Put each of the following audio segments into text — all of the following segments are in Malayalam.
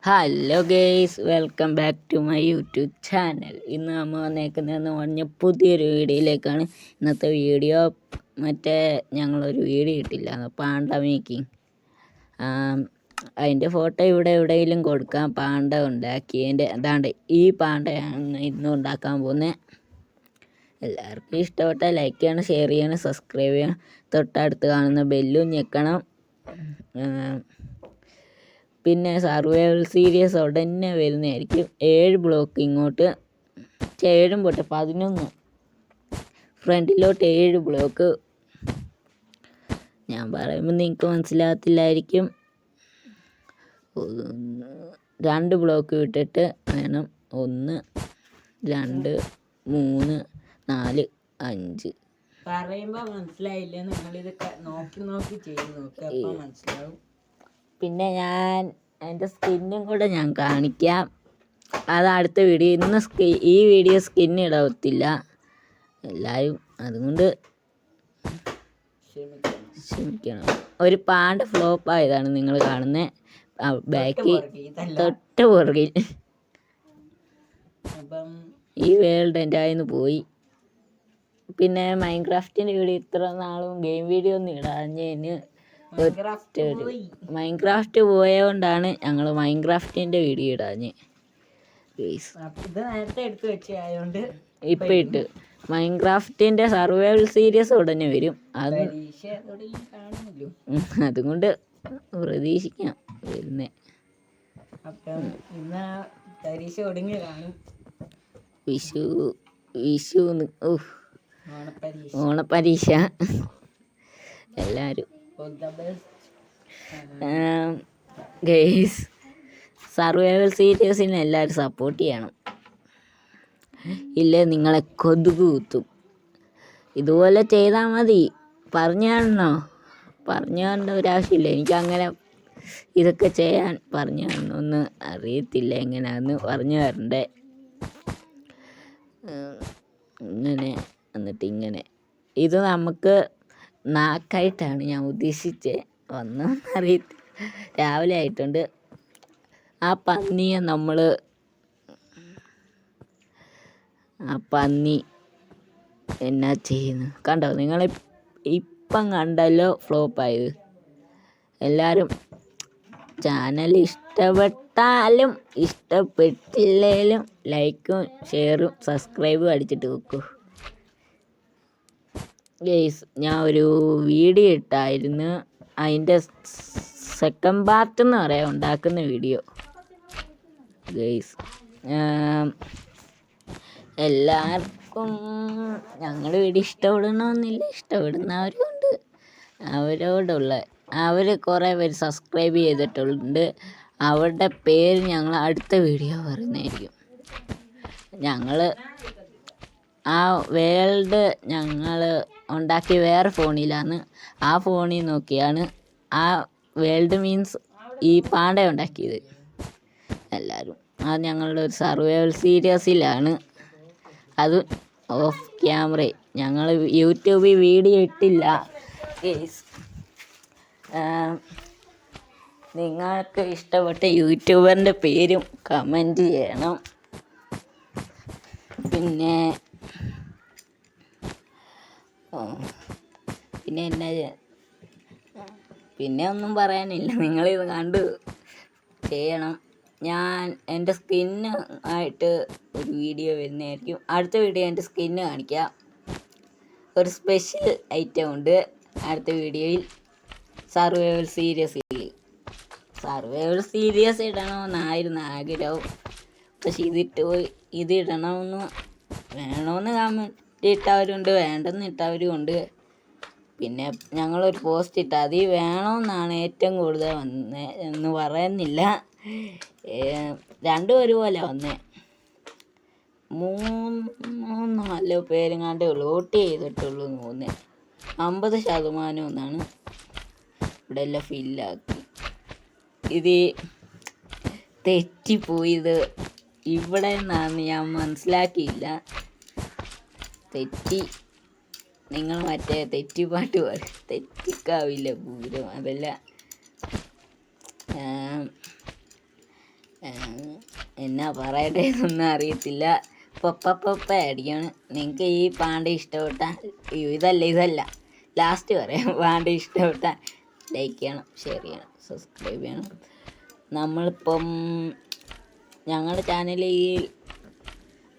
Hello guys, welcome back to my YouTube channel. ഇന്ന് നമ്മൾ വന്നേക്കുന്നതെന്ന് പറഞ്ഞ പുതിയൊരു വീഡിയോയിലേക്കാണ്. ഇന്നത്തെ വീഡിയോ ഞങ്ങളൊരു വീഡിയോ ഇട്ടില്ല, പാണ്ട മേക്കിങ്. അതിൻ്റെ ഫോട്ടോ ഇവിടെ എവിടെയെങ്കിലും കൊടുക്കാം. പാണ്ട ഉണ്ടാക്കിയതിൻ്റെ അതാണ്ട് ഈ പാണ്ടയാണ് ഇന്ന് ഉണ്ടാക്കാൻ പോകുന്നത്. എല്ലാവർക്കും ഇഷ്ടപ്പെട്ട ലൈക്ക് ചെയ്യണം, ഷെയർ ചെയ്യണം, സബ്സ്ക്രൈബ് ചെയ്യണം. തൊട്ടടുത്ത് കാണുന്ന ബെല്ലും ഞെക്കണം. പിന്നെ സർവൈവൽ സീരീസ് ഉടനെ വരുന്നതായിരിക്കും. 7 ബ്ലോക്ക് ഇങ്ങോട്ട്, 7 പോട്ടെ 11 ഫ്രണ്ടിലോട്ട് 7 ബ്ലോക്ക്. ഞാൻ പറയുമ്പോൾ നിങ്ങൾക്ക് മനസ്സിലാകത്തില്ലായിരിക്കും. 2 ബ്ലോക്ക് വിട്ടിട്ട് വേണം. 1 2 3 4 5. പറയുമ്പോൾ മനസ്സിലായില്ല, നിങ്ങളിത് നോക്കി ചെയ്ത് നോക്കി, അപ്പോൾ മനസ്സിലാവും. പിന്നെ ഞാൻ എൻ്റെ സ്കിന്നും കൂടെ ഞാൻ കാണിക്കാം. അത് അടുത്ത വീഡിയോ. ഇന്ന് ഈ വീഡിയോ സ്കിന്ന് ഇടത്തില്ല എല്ലാവരും, അതുകൊണ്ട് ക്ഷമിക്കണം. ഒരു പാണ്ട് ഫ്ലോപ്പ് ആയതാണ് നിങ്ങൾ കാണുന്നത്. ബാക്കി തൊട്ട് പുറകിൽ ഈ വേൾഡ് എൻ്റെ ആയിന്ന് പോയി. പിന്നെ മൈൻക്രാഫ്റ്റിൻ്റെ വീഡിയോ ഇത്ര നാളും ഗെയിം വീഡിയോ ഒന്നും ഇടാഞ്ഞതിന് മൈൻക്രാഫ്റ്റ് പോയതുകൊണ്ടാണ് ഞങ്ങൾ മൈൻക്രാഫ്റ്റിൻ്റെ വീഡിയോ ഇടാഞ്ഞ്. ഇപ്പം ഇട്ട് മൈൻക്രാഫ്റ്റിൻ്റെ സർവൈവൽ സീരീസ് ഉടനെ വരും. അതുകൊണ്ട് പ്രതീക്ഷിക്കാം വരുന്നേ. വിഷു ഓണപ്പരീക്ഷ എല്ലാവരും ഗെയ്സ് സർവൈവൽ സീരീസിന് എല്ലാവരും സപ്പോർട്ട് ചെയ്യണം. ഇല്ലേ നിങ്ങളെ കൊതുക് കുത്തും. ഇതുപോലെ ചെയ്താൽ മതി. പറഞ്ഞു തരേണ്ട ഒരാവശ്യമില്ല. എനിക്കങ്ങനെ ഇതൊക്കെ ചെയ്യാൻ പറഞ്ഞു തരണമെന്ന് അറിയത്തില്ല. എങ്ങനെയാണെന്ന് പറഞ്ഞു തരണ്ടേ. ഇങ്ങനെ ഇത് നമുക്ക് നാക്കായിട്ടാണ് ഞാൻ ഉദ്ദേശിച്ച് വന്നറിയത്തില്ല. രാവിലെ ആയിട്ടുണ്ട്. ആ പന്നി എന്നാ ചെയ്യുന്നു കണ്ടോ നിങ്ങൾ? ഇപ്പം കണ്ടല്ലോ ഫ്ലോപ്പായത്. എല്ലാവരും ചാനൽ ഇഷ്ടപ്പെട്ടാലും ഇഷ്ടപ്പെട്ടില്ലേലും ലൈക്കും ഷെയറും സബ്സ്ക്രൈബും അടിച്ചിട്ട് വെക്കൂ ഗെയ്സ്. ഞാൻ ഒരു വീഡിയോ ഇട്ടായിരുന്നു, അതിൻ്റെ സെക്കൻഡ് പാർട്ട് എന്ന് പറയാം, ഉണ്ടാക്കുന്ന വീഡിയോ ഗെയ്സ്. എല്ലാവർക്കും ഞങ്ങളുടെ വീഡിയോ ഇഷ്ടപ്പെടണമെന്നില്ല, ഇഷ്ടപ്പെടുന്നവരും ഉണ്ട്. അവർ കുറേ പേര് സബ്സ്ക്രൈബ് ചെയ്തിട്ടുണ്ട്. അവരുടെ പേര് ഞങ്ങൾ അടുത്ത വീഡിയോ പറയുന്നതായിരിക്കും. ഞങ്ങൾ ആ വേൾഡ് ഞങ്ങൾ ഉണ്ടാക്കി വേറെ ഫോണിലാണ്. ആ ഫോണിൽ നോക്കിയാണ് ആ വേൾഡ് മീൻസ് ഈ പാണ്ട ഉണ്ടാക്കിയത് എല്ലാവരും. അത് ഞങ്ങളുടെ ഒരു സർവൈവൽ സീരീസിലാണ്. അത് ഓഫ് ക്യാമറ. ഞങ്ങൾ യൂട്യൂബിൽ വീഡിയോ ഇട്ടില്ല. നിങ്ങൾക്ക് ഇഷ്ടപ്പെട്ട യൂട്യൂബറിൻ്റെ പേരും കമൻറ്റ് ചെയ്യണം. പിന്നെ ഒന്നും പറയാനില്ല. നിങ്ങളിത് കണ്ട് ചെയ്യണം. ഞാൻ എൻ്റെ സ്കിന്ന് ആയിട്ട് ഒരു വീഡിയോ വരുന്നതായിരിക്കും. അടുത്ത വീഡിയോ എൻ്റെ സ്കിന്ന് കാണിക്കാം. ഒരു സ്പെഷ്യൽ ഐറ്റം ഉണ്ട് അടുത്ത വീഡിയോയിൽ. സർവൈവൽ സീരീസ് ഇടണമെന്നായിരുന്നു ആഗ്രഹം. പക്ഷെ ഇതിടണമെന്ന് വേണമെന്ന് കമൻറ്റ് ഇട്ടവരുണ്ട്, വേണ്ടെന്ന് ഇട്ടവരും ഉണ്ട്. പിന്നെ ഞങ്ങളൊരു പോസ്റ്റ് ഇട്ട് അതിൽ വേണമെന്നാണ് ഏറ്റവും കൂടുതൽ വന്നത് എന്ന് പറയുന്നില്ല. 2 ഒരുപോലെ വന്നേ. 3-4 പേരെങ്ങാണ്ടേ ഉള്ളൂ വോട്ട് ചെയ്തിട്ടുള്ളൂ എന്ന് തോന്നുന്നത്. 50% എന്നാണ് ഇവിടെ എല്ലാം ഫില്ലാക്കി. ഇത് തെറ്റിപ്പോയത് ഇവിടെ നിന്നാണ്, ഞാൻ മനസ്സിലാക്കിയില്ല. നിങ്ങൾ തെറ്റിപ്പാട്ട് പറയും, തെറ്റിക്കാവില്ല പൂരം അതല്ല. എന്നാ പറയട്ടെ എന്നൊന്നും അറിയത്തില്ല. പൊപ്പ അടിക്കാണ്. നിങ്ങൾക്ക് ഈ പാണ്ട ഇഷ്ടപ്പെട്ട ഇതല്ല ലാസ്റ്റ് പറയാം. പാണ്ട ഇഷ്ടപ്പെട്ട ലൈക്ക് ചെയ്യണം, ഷെയർ ചെയ്യണം, സബ്സ്ക്രൈബ് ചെയ്യണം. നമ്മളിപ്പം ഞങ്ങളുടെ ചാനലിൽ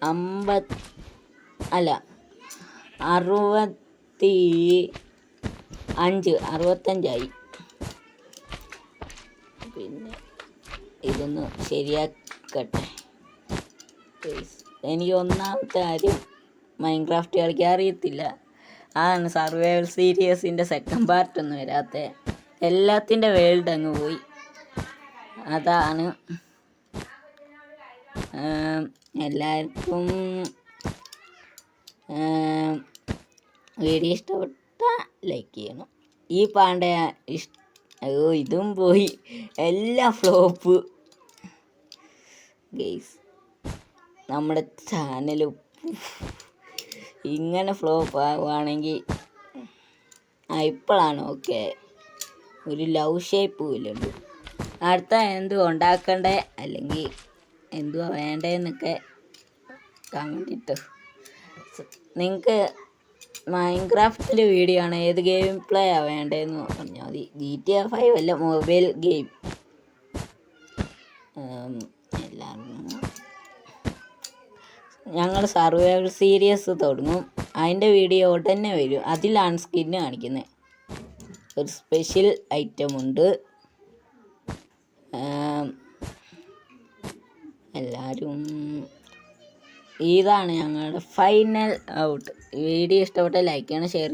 65 പിന്നെ ഇതൊന്ന് ശരിയാക്കട്ടെ. എനിക്ക് ഒന്നാമത്തെ കാര്യം മൈൻക്രാഫ്റ്റ് കളിക്കാൻ അറിയത്തില്ല. അതാണ് സർവൈവൽ സീരീസിൻ്റെ സെക്കൻഡ് പാർട്ടൊന്നും വരാത്ത. എല്ലാത്തിൻ്റെ വേൾഡ് അങ്ങ് പോയി. അതാണ്. എല്ലാവർക്കും വീഡിയോ ഇഷ്ടപ്പെട്ട ലൈക്ക് ചെയ്യണം. ഈ പാണ്ട അയ്യോ ഇതും പോയി, എല്ലാം ഫ്ലോപ്പ്. ഗെയ്സ്, നമ്മുടെ ചാനൽ ഇങ്ങനെ ഫ്ലോപ്പ് ആവുകയാണെങ്കിൽ ഇപ്പോഴാണ് ഓക്കെ. ഒരു ലവ് ഷേപ്പും ഇല്ലുണ്ട്. അടുത്ത എന്തുവാ ഉണ്ടാക്കണ്ടേ അല്ലെങ്കിൽ എന്തുവാ വേണ്ടതെന്നൊക്കെ കമൻറ്റ് ഇട്ടു. നിങ്ങൾക്ക് മൈൻക്രാഫ്റ്റിൽ വീഡിയോ ആണ്, ഏത് ഗെയിം പ്ലേ ആണ് വേണ്ടതെന്ന് പറഞ്ഞാൽ മതി. GTA 5 അല്ല, മൊബൈൽ ഗെയിം. എല്ലാവരും ഞങ്ങൾ സർവൈവൽ സീരീസ് തുടങ്ങും. അതിൻ്റെ വീഡിയോ ഉടനെ വരും. അതിലാണ് സ്കിന്ന് കാണിക്കുന്നത്. ഒരു സ്പെഷ്യൽ ഐറ്റം ഉണ്ട്. എല്ലാവരും ഇതാണ് ഞങ്ങളുടെ ഫൈനൽ ഔട്ട്. വീഡിയോ ഇഷ്ടപ്പെട്ട ലൈക്ക് ചെയ്യണം, ഷെയർ